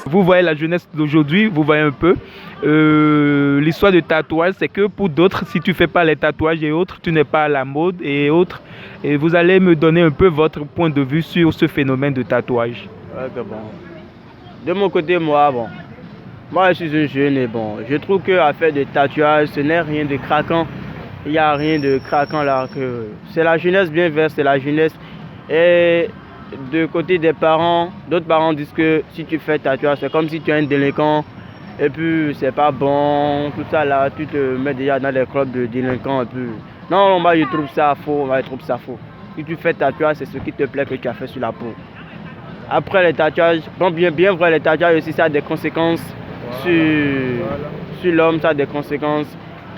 Vous voyez la jeunesse d'aujourd'hui, vous voyez un peu. L'histoire de tatouage, c'est que pour d'autres, si tu ne fais pas les tatouages et autres, tu n'es pas à la mode et autres. Et vous allez me donner un peu votre point de vue sur ce phénomène de tatouage. Ok, bon. De mon côté, moi je suis un jeune et je trouve qu'à faire des tatouages, ce n'est rien de craquant. Il n'y a rien de craquant là. C'est la jeunesse bien verte, c'est la jeunesse. Et de côté des parents, d'autres parents disent que si tu fais tatouage, c'est comme si tu es un délinquant. Et puis c'est pas bon, tout ça là, tu te mets déjà dans les clubs de délinquants. Et puis... Non, moi je trouve ça faux, Si tu fais tatouage, c'est ce qui te plaît que tu as fait sur la peau. Après les tatouages, bien vrai, les tatouages aussi, ça a des conséquences sur l'homme, ça a des conséquences.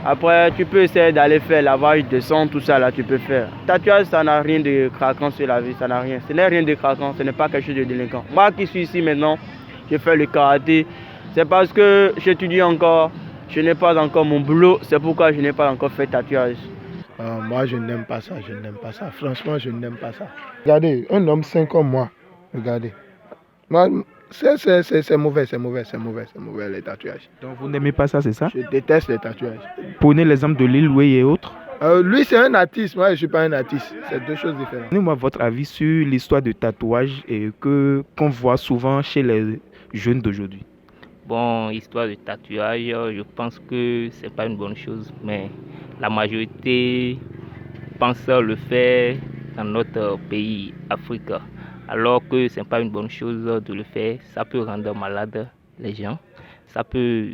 Après, tu peux essayer d'aller faire lavage de sang, tout ça là, tu peux faire. Tatouage, ça n'a rien de craquant sur la vie, ça n'a rien. Ce n'est rien de craquant, ce n'est pas quelque chose de délinquant. Moi qui suis ici maintenant, je fais le karaté. C'est parce que j'étudie encore, je n'ai pas encore mon boulot, c'est pourquoi je n'ai pas encore fait tatouage. Moi, je n'aime pas ça, Franchement, je n'aime pas ça. Regardez, un homme sain comme moi, regardez. Moi, c'est mauvais, les tatouages. Donc vous n'aimez pas ça, c'est ça? Je déteste les tatouages. Prenez l'exemple de Lil Wayne et autres. Lui, c'est un artiste, moi, je ne suis pas un artiste. C'est deux choses différentes. Donnez-moi votre avis sur l'histoire de tatouage et qu'on voit souvent chez les jeunes d'aujourd'hui. Bon, histoire de tatouage, je pense que c'est pas une bonne chose, mais la majorité pense le faire dans notre pays, Afrique. Alors que c'est pas une bonne chose de le faire, ça peut rendre malade les gens, ça peut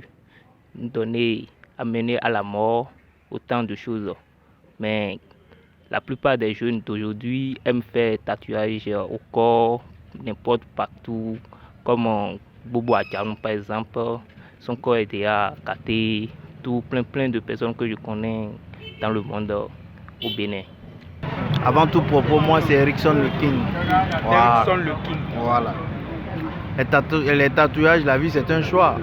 amener à la mort, autant de choses. Mais la plupart des jeunes d'aujourd'hui aiment faire tatouage au corps, n'importe partout, comme Bobo Adjamou par exemple, son corps est déjà gâté, plein de personnes que je connais dans le monde au Bénin. Avant tout propos, moi c'est Erickson le King. Erickson le King. Voilà. Les tatouages, la vie c'est un choix.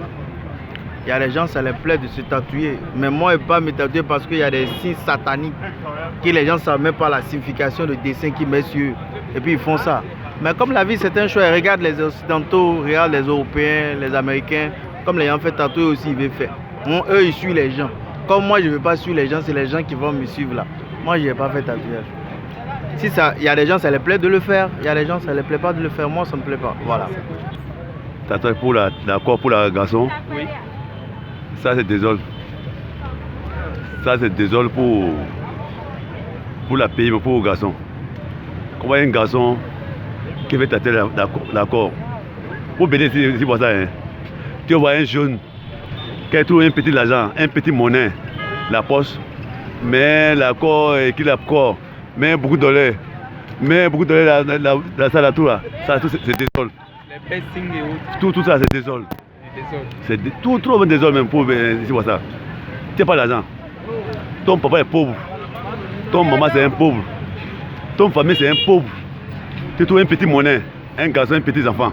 Il y a des gens, ça les plaît de se tatouer. Mais moi, je ne vais pas me tatouer parce qu'il y a des signes sataniques que les gens ne savent même pas la signification de dessin qu'ils mettent sur eux. Et puis ils font ça. Mais comme la vie c'est un choix, ils regardent les Occidentaux, regardent les Européens, les Américains. Comme les gens font tatouer aussi, ils veulent faire. Eux, ils suivent les gens. Comme moi, je ne veux pas suivre les gens, c'est les gens qui vont me suivre là. Moi, je n'ai pas fait tatouage. Si ça, il y a des gens, ça les plaît de le faire. Il y a des gens, ça les plaît pas de le faire. Moi, ça ne me plaît pas. Voilà. Tatouage pour la garçon. Oui. Ça, c'est désole. Ça, c'est désole pour la pays, mais pour le garçon. Comment un garçon qui veut tatouer l'accord. Pour bénéficier, si ça, hein. Tu vois un jeune qui trouve un petit argent, un petit monnaie, la poche, mais l'accord, qui l'accord, mais beaucoup de dollars, la salle à tout là. Ça, tout, c'est désole. Les piercings et autres. Tout ça, c'est désole. C'est trop désole même pour si ça. Tu n'as pas l'argent. Ton papa est pauvre. Ton maman c'est un pauvre. Ton famille c'est un pauvre. Tu trouves un petit monnaie, un garçon, un petit enfant.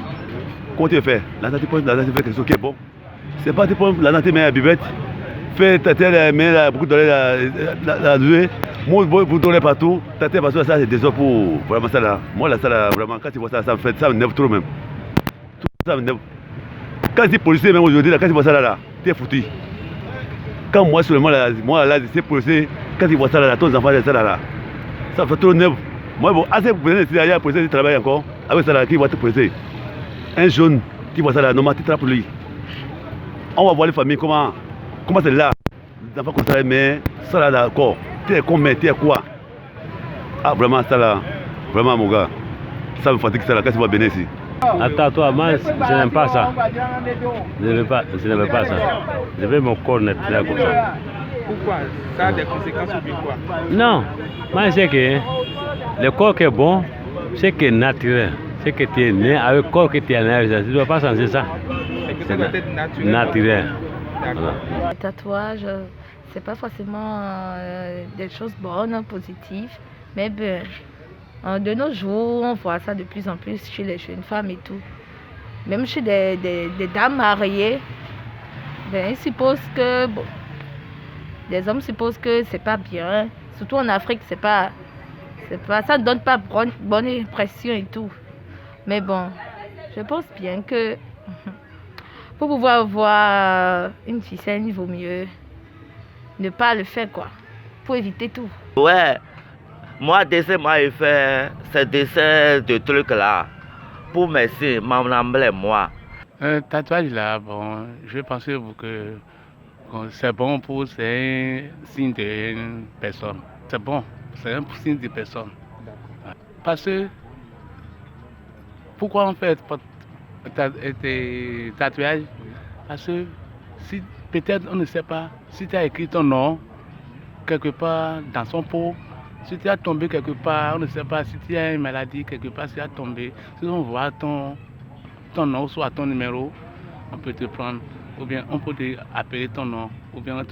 Comment tu fais? L'argent, tu fais quelque chose qui est bon. C'est pas tu prends l'argent, tu mets à la buvette. Fais ta tête, mets beaucoup de dollars la jouer. Moi, vous donnez partout. Ta tête, parce que ça c'est désole pour vraiment ça là. Moi, là, ça là, vraiment, quand tu vois ça, ça me nerve trop même. Tout ça me nerve. Quand tu es policier, même aujourd'hui, quand tu vois ça là, tu es foutu. Quand moi seulement, là, c'est policier, quand tu vois ça là, ton enfant, ça là, ça fait trop nerf. Moi, bon, assez pour venir ici, il y a un policier qui travaille encore, avec ça là, qui voit te policier. Un jeune qui voit ça là, normalement, tu trappes lui. On va voir les familles, comment c'est là. Les enfants comme ça, mais ça là, d'accord. Tu es combien, tu es quoi? Ah, vraiment, ça là, vraiment, mon gars, ça me fatigue ça là, quand tu vas venir ici. Attends, toi, moi, je n'aime pas ça. Je n'aime pas ça. Je veux mon corps net là comme ça. Pourquoi? Ça a des conséquences ou bien quoi? Non, moi, je sais que le corps qui est bon, c'est que naturel. C'est que tu es né avec le corps que tu es né. Tu ne dois pas changer ça. Ça doit être naturel. Naturel. Voilà. Le tatouage, c'est pas forcément des choses bonnes, positives, mais ben, de nos jours, on voit ça de plus en plus chez les jeunes femmes et tout. Même chez des dames mariées, ben, ils supposent que, bon, les hommes supposent que c'est pas bien. Surtout en Afrique, ça ne donne pas bonne impression et tout. Mais bon, je pense bien que Pour pouvoir voir une ficelle, il vaut mieux ne pas le faire, quoi. Pour éviter tout. Ouais, moi, moi, je fais ces dessins de trucs là. Pour mes signes, mon emblème, moi. Un tatouage là, bon, je pense que c'est bon pour c'est un signe d'une personne. C'est bon, c'est un signe de personne. Parce que, pourquoi on fait des tatouages? Parce que si peut-être on ne sait pas, si tu as écrit ton nom quelque part dans son pot, si tu as tombé quelque part, on ne sait pas si tu as une maladie quelque part, si tu as tombé, si on voit ton nom ou soit ton numéro, on peut te prendre, ou bien on peut te appeler ton nom, ou bien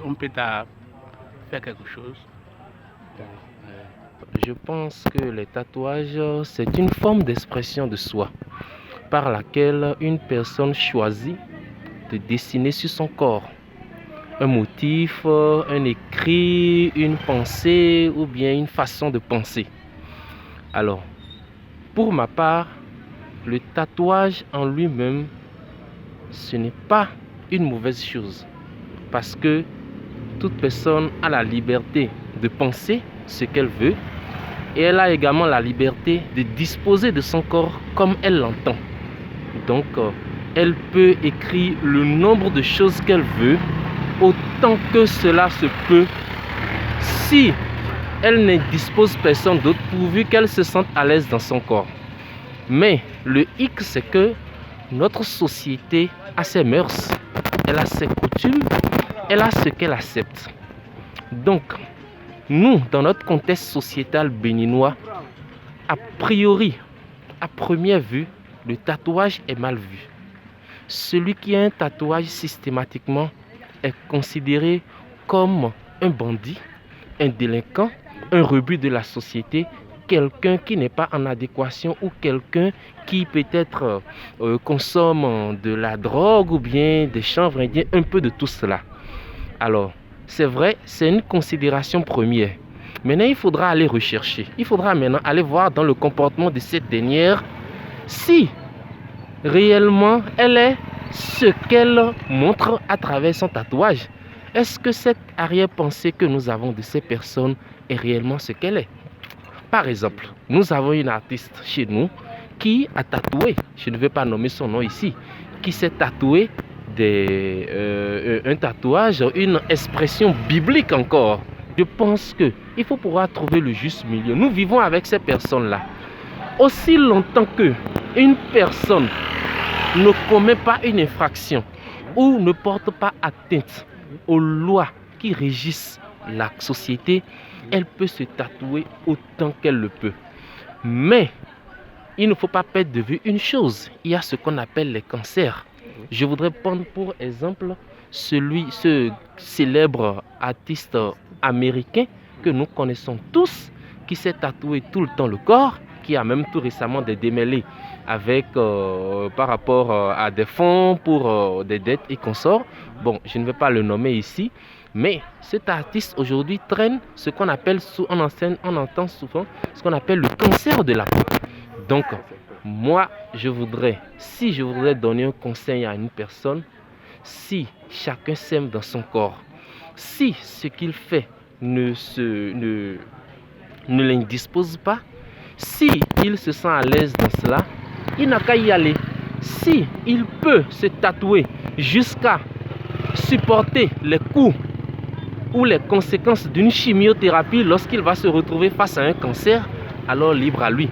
on peut te faire quelque chose. Je pense que les tatouages, c'est une forme d'expression de soi par laquelle une personne choisit de dessiner sur son corps un motif, un écrit, une pensée ou bien une façon de penser. Alors, pour ma part, le tatouage en lui-même, ce n'est pas une mauvaise chose parce que toute personne a la liberté de penser ce qu'elle veut et elle a également la liberté de disposer de son corps comme elle l'entend. Donc, elle peut écrire le nombre de choses qu'elle veut autant que cela se peut si elle ne dispose personne d'autre pourvu qu'elle se sente à l'aise dans son corps. Mais le hic, c'est que notre société a ses mœurs, elle a ses coutumes, elle a ce qu'elle accepte. Donc, nous, dans notre contexte sociétal béninois, a priori, à première vue, le tatouage est mal vu. Celui qui a un tatouage systématiquement est considéré comme un bandit, un délinquant, un rebut de la société, quelqu'un qui n'est pas en adéquation ou quelqu'un qui peut-être consomme de la drogue ou bien des chanvres indiens, un peu de tout cela. Alors, c'est vrai, c'est une considération première. Maintenant, il faudra aller rechercher. Il faudra maintenant aller voir dans le comportement de cette dernière si réellement elle est ce qu'elle montre à travers son tatouage. Est-ce que cette arrière-pensée que nous avons de ces personnes est réellement ce qu'elle est? Par exemple, nous avons une artiste chez nous qui a tatoué, je ne vais pas nommer son nom ici, qui s'est tatoué un tatouage, une expression biblique encore. Je pense qu'il faut pouvoir trouver le juste milieu. Nous vivons avec ces personnes-là. Aussi longtemps qu'une personne ne commet pas une infraction ou ne porte pas atteinte aux lois qui régissent la société, elle peut se tatouer autant qu'elle le peut. Mais il ne faut pas perdre de vue une chose, il y a ce qu'on appelle les cancers. Je voudrais prendre pour exemple ce célèbre artiste américain que nous connaissons tous, qui s'est tatoué tout le temps le corps, qui a même tout récemment des démêlés avec par rapport à des fonds pour des dettes et consorts. Bon, je ne vais pas le nommer ici, mais cet artiste aujourd'hui traîne ce qu'on appelle, on entend souvent ce qu'on appelle le cancer de la peau. Donc, moi, si je voudrais donner un conseil à une personne, si chacun s'aime dans son corps, si ce qu'il fait ne l'indispose pas, si il se sent à l'aise dans cela, il n'a qu'à y aller. Si il peut se tatouer jusqu'à supporter les coups ou les conséquences d'une chimiothérapie lorsqu'il va se retrouver face à un cancer, alors libre à lui.